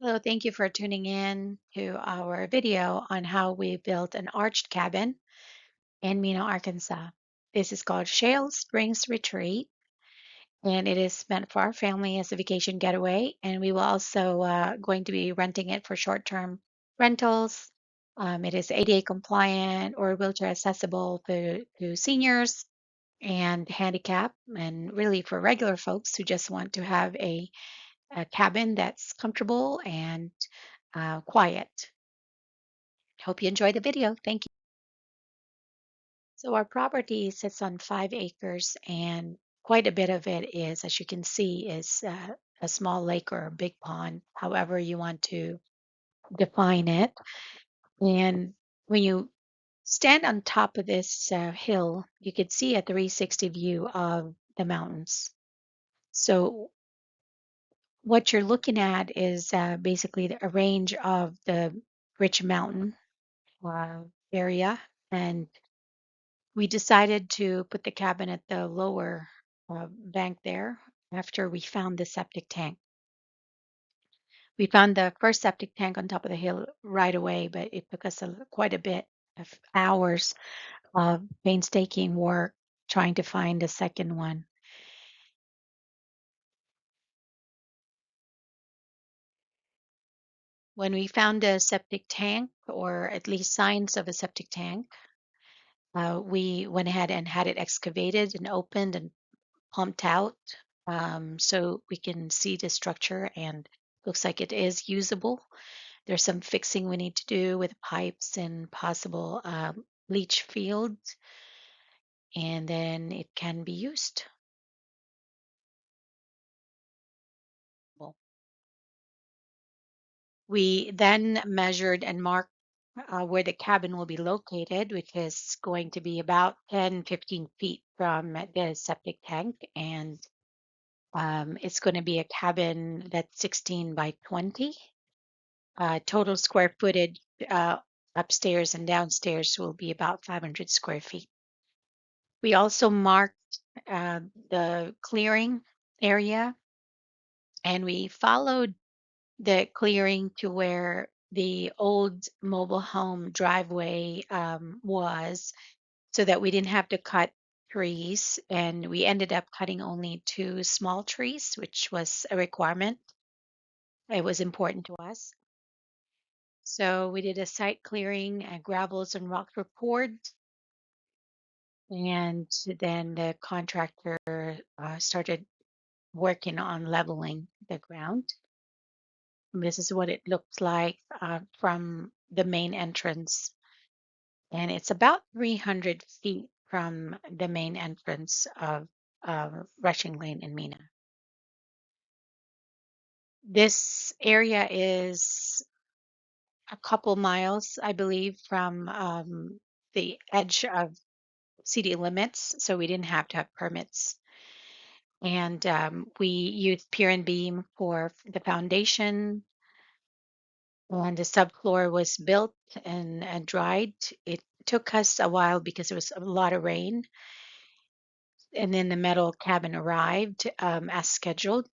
Hello, thank you for tuning in to our video on how we built an arched cabin in Mena, Arkansas. This is called Shale Springs Retreat, and it is meant for our family as a vacation getaway. And we will also going to be renting it for short-term rentals. It is ADA compliant or wheelchair accessible to seniors and handicap, and really for regular folks who just want to have a cabin that's comfortable and quiet. Hope you enjoy the video. Thank you. So our property sits on 5 acres, and quite a bit of it is, as you can see, is a small lake or a big pond, however you want to define it. And when you stand on top of this hill, you can see a 360 view of the mountains. So what you're looking at is basically a range of the Rich Mountain uh, area, and we decided to put the cabin at the lower bank there after we found the septic tank. We found the first septic tank on top of the hill right away, but it took us quite a bit of hours of painstaking work trying to find a second one. When we found a septic tank, or at least signs of a septic tank, we went ahead and had it excavated and opened and pumped out, so we can see the structure, and looks like it is usable. There's some fixing we need to do with pipes and possible leach fields, and then it can be used. Well, we then measured and marked where the cabin will be located, which is going to be about 10-15 feet from the septic tank, and it's going to be a cabin that's 16 by 20. Total square footage upstairs and downstairs will be about 500 square feet. We also marked the clearing area, and we followed the clearing to where the old mobile home driveway was, so that we didn't have to cut trees. And we ended up cutting only 2 small trees, which was a requirement. It was important to us. So we did a site clearing, and gravels and rocks were poured, and then the contractor started working on leveling the ground. This is what it looks like from the main entrance, and it's about 300 feet from the main entrance of Rushing Lane in Mena. This area is a couple miles, I believe, from the edge of city limits, so we didn't have to have permits. And we used pier and beam for the foundation, and the subfloor was built and dried. It took us a while because there was a lot of rain, and then the metal cabin arrived as scheduled.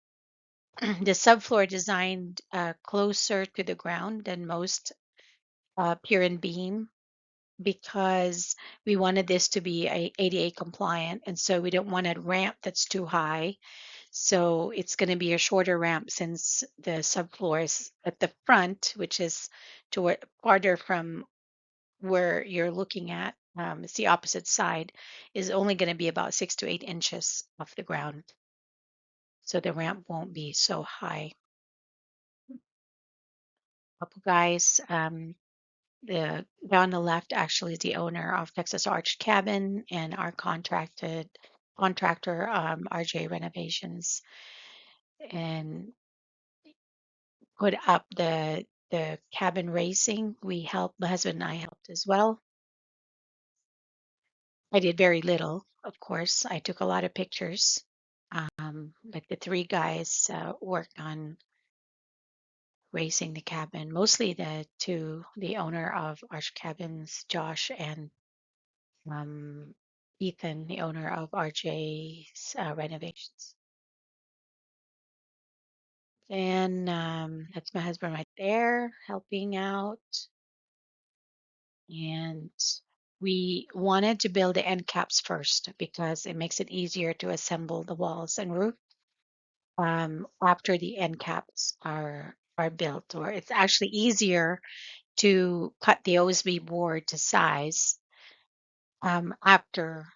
The subfloor designed closer to the ground than most pier and beam, because we wanted this to be ADA compliant, and so we don't want a ramp that's too high. So it's going to be a shorter ramp, since the subfloor is at the front, which is toward farther from where you're looking at. It's the opposite side, is only going to be about 6 to 8 inches off the ground. So the ramp won't be so high. Couple guys, the guy on the left actually is the owner of Texas Arch Cabin, and our contractor, RJ Renovations, and put up the cabin racing. We helped, my husband and I helped as well. I did very little, of course. I took a lot of pictures, but the 3 guys worked on racing the cabin. Mostly the owner of Arch Cabins, Josh, and um, Ethan, the owner of RJ's Renovations. And that's my husband right there helping out. And we wanted to build the end caps first because it makes it easier to assemble the walls and roof after the end caps are built. Or it's actually easier to cut the OSB board to size after,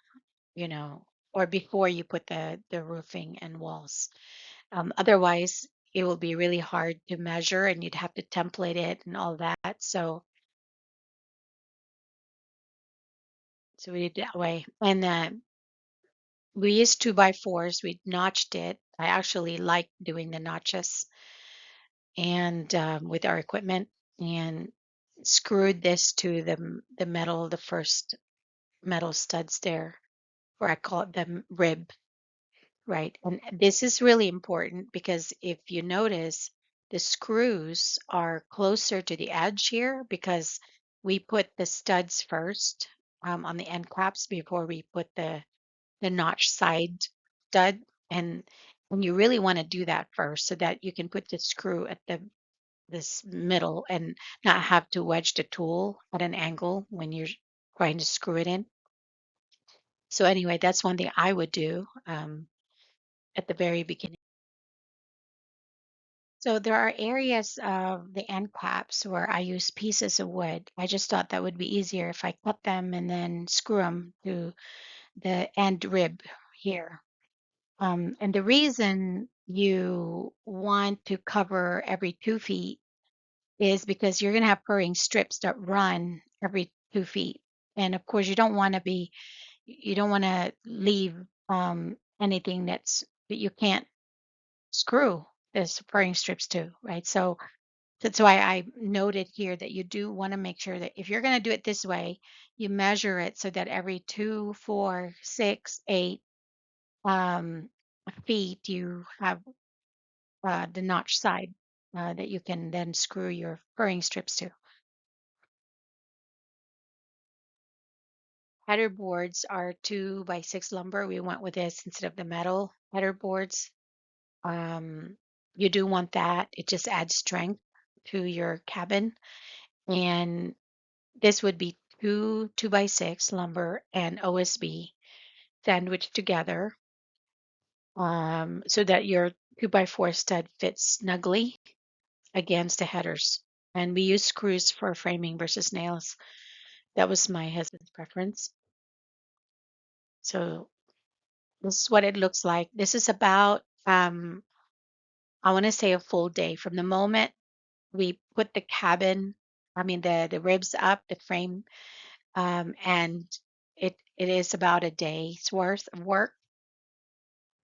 you know, or before you put the roofing and walls. Otherwise, it will be really hard to measure and you'd have to template it and all that. So we did that way. And we used 2x4s. We notched it. I actually like doing the notches and with our equipment and screwed this to the metal, the first metal studs there, or I call it the rib, right? And this is really important because if you notice, the screws are closer to the edge here because we put the studs first on the end caps before we put the notch side stud. And you really want to do that first so that you can put the screw at the this middle and not have to wedge the tool at an angle when you're trying to screw it in. So anyway, that's one thing I would do at the very beginning. So there are areas of the end caps where I use pieces of wood. I just thought that would be easier if I cut them and then screw them to the end rib here. And the reason you want to cover every 2 feet is because you're going to have purring strips that run every 2 feet. And of course, you don't want to leave anything that you can't screw this purring strips to, right? So that's why I noted here that you do want to make sure that if you're going to do it this way, you measure it so that every 2, 4, 6, 8 feet you have the notch side that you can then screw your purring strips to. Header boards are 2x6 lumber. We went with this instead of the metal header boards. Um, you do want that. It just adds strength to your cabin. And this would be 2x6 lumber and OSB sandwiched together so that your 2x4 stud fits snugly against the headers. And we use screws for framing versus nails. That was my husband's preference. So this is what it looks like. This is about, I want to say a full day from the moment we put the cabin, I mean the ribs up, the frame, and it is about a day's worth of work.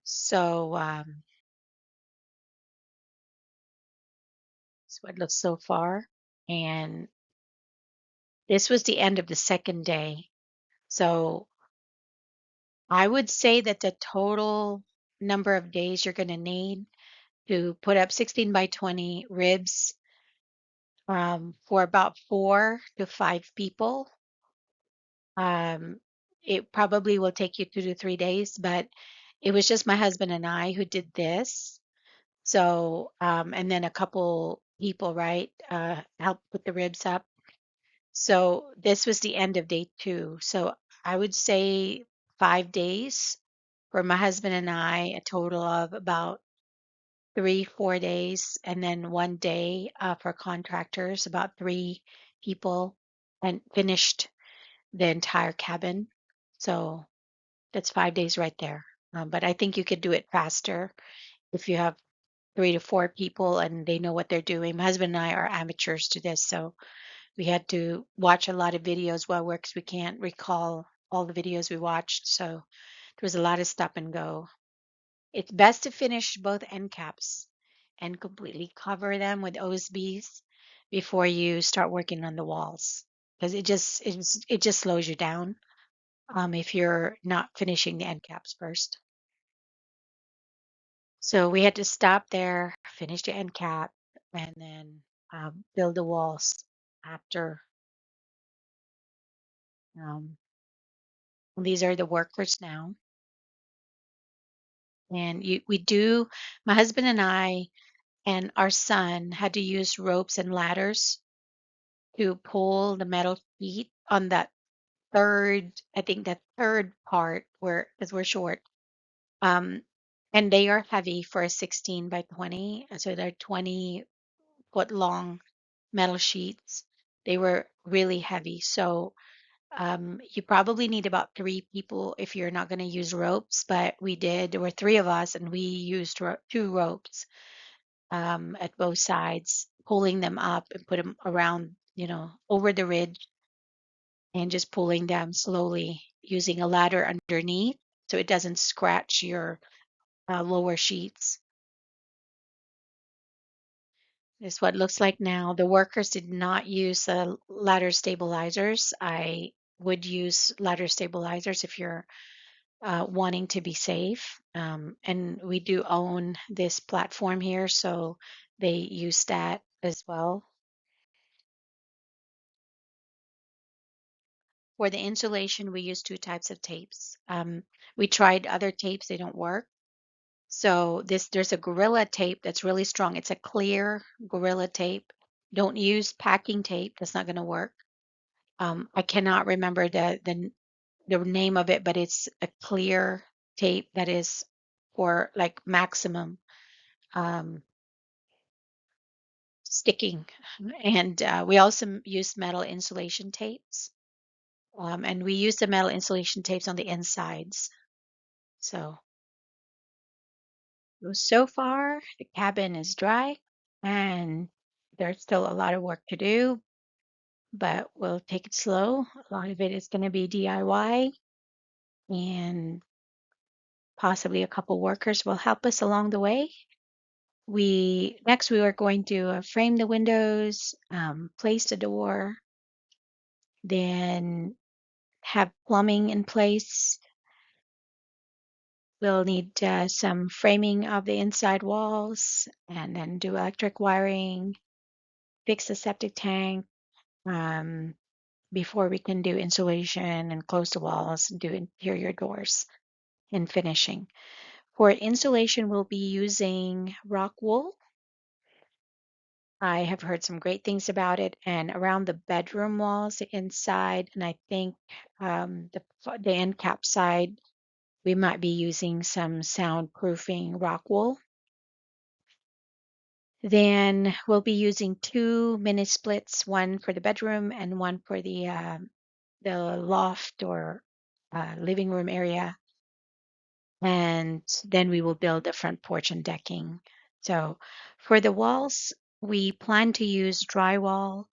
So that's what it looks so far. And this was the end of the second day. So I would say that the total number of days you're going to need to put up 16 by 20 ribs for about 4 to 5 people. Um, it probably will take you 2 to 3 days, but it was just my husband and I who did this. So, and then a couple people, right, helped put the ribs up. So this was the end of day 2. So I would say 5 days for my husband and I, a total of about 3, 4 days, and then one day for contractors, about 3 people, and finished the entire cabin. So that's 5 days right there. But I think you could do it faster if you have 3 to 4 people and they know what they're doing. My husband and I are amateurs to this, so we had to watch a lot of videos while we're because we can't recall all the videos we watched. So there was a lot of stop and go. It's best to finish both end caps and completely cover them with OSBs before you start working on the walls because it just slows you down if you're not finishing the end caps first. So we had to stop there, finish the end cap, and then build the walls after. Um, these are the workers now, and we do. My husband and I. and our son had to use ropes and ladders to pull the metal sheet on that third, I think that third part where, because we're short. Um, and they are heavy for a 16 by 20. So they're 20-foot long metal sheets. They were really heavy. So you probably need about 3 people if you're not going to use ropes, but we did. There were 3 of us, and we used 2 ropes at both sides, pulling them up and put them around, over the ridge, and just pulling them slowly using a ladder underneath so it doesn't scratch your lower sheets. This is what it looks like now. The workers did not use ladder stabilizers. I would use ladder stabilizers if you're wanting to be safe. And we do own this platform here, so they use that as well. For the insulation, we use 2 types of tapes. We tried other tapes, they don't work. So there's a Gorilla tape that's really strong. It's a clear Gorilla tape. Don't use packing tape. That's not going to work. I cannot remember the name of it, but it's a clear tape that is for like maximum um, sticking. And we also use metal insulation tapes. And we use the metal insulation tapes on the insides. So far, the cabin is dry and there's still a lot of work to do, but we'll take it slow. A lot of it is going to be DIY, and possibly a couple workers will help us along the way. We are going to frame the windows, place the door, then have plumbing in place. We'll need some framing of the inside walls, and then do electric wiring, fix the septic tank, um, before we can do insulation and close the walls and do interior doors and finishing. For insulation, we'll be using rock wool. I have heard some great things about it, and around the bedroom walls inside, and I think the end cap side, we might be using some soundproofing rock wool. Then we'll be using 2 mini splits, one for the bedroom and one for the loft or living room area. And then we will build the front porch and decking. So for the walls, we plan to use drywall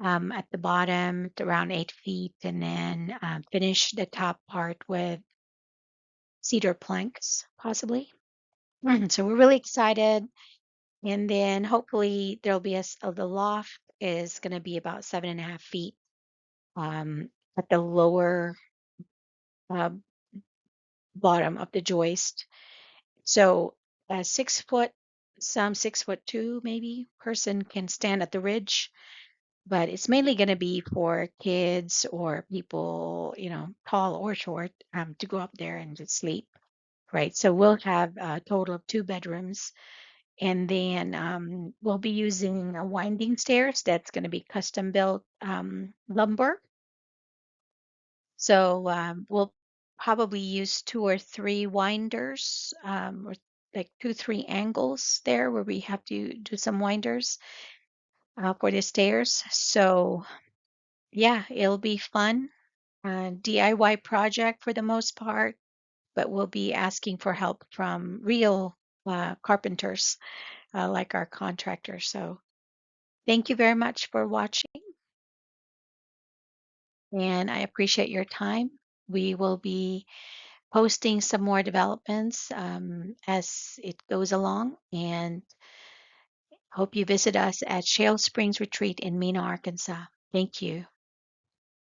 at the bottom at around 8 feet, and then finish the top part with cedar planks, possibly. So we're really excited. And then hopefully there'll be the loft is going to be about 7.5 feet at the lower uh, bottom of the joist. So a 6 foot, some 6'2" maybe person can stand at the ridge, but it's mainly going to be for kids or people, tall or short, to go up there and just sleep. Right. So we'll have a total of 2 bedrooms. And then we'll be using a winding stairs that's going to be custom built lumber. So we'll probably use 2 or 3 winders, or like 2, 3 angles there where we have to do some winders for the stairs. So yeah, it'll be fun. DIY project for the most part, but we'll be asking for help from real carpenters like our contractors. So thank you very much for watching, and I appreciate your time. We will be posting some more developments as it goes along, and hope you visit us at Shale Springs Retreat in Mena, Arkansas. Thank you.